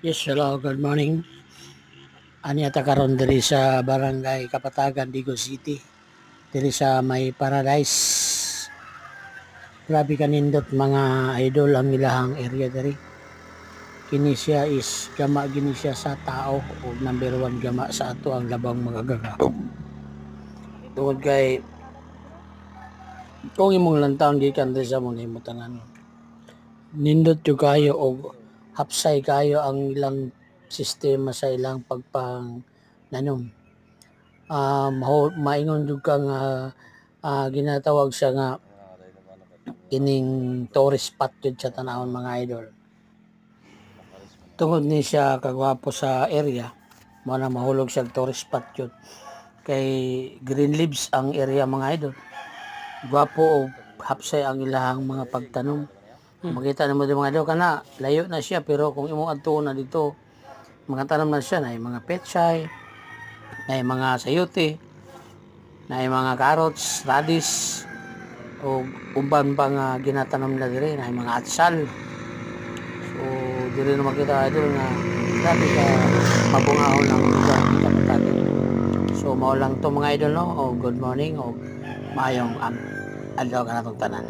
Yes, hello, good morning. Ani ata karon diri sa Barangay Kapatagan, Digo City. Diri sa may Paradise. Grabe kanindot mga idol ang ilahang area diri. Kini siya is gama gini siya sa tao o number one gama sa ato ang labang mga gaga. Tungod kay kung imong lantaon gikan diri sa mong himutanan. Nindot yung kayo o hapsay kayo ang ilang sistema sa ilang pagpang nanom. Maingon jud ka nga ginatawag siya nga kining tourist spot jud sa tanawon mga idol. Tungod ni siya kagwapo sa area, mo na mahulog siya tourist spot jud. Kay green leaves ang area mga idol. Gwapo o hapsay ang ilahang mga pagtanom. Makita nimo di mga idol kana layo na siya pero kung imong adtuon na dito mga tanom na siya na mga pechay, na mga sayote, na mga carrots, radish, o uban pa nga ginatanom na diri na mga atsal. So diri na makita idol nga grabe ka mabungahon ang lugar ng Kapatagan. So mao lang to mga idol no, o good morning o maayong adlaw kanatong tanan.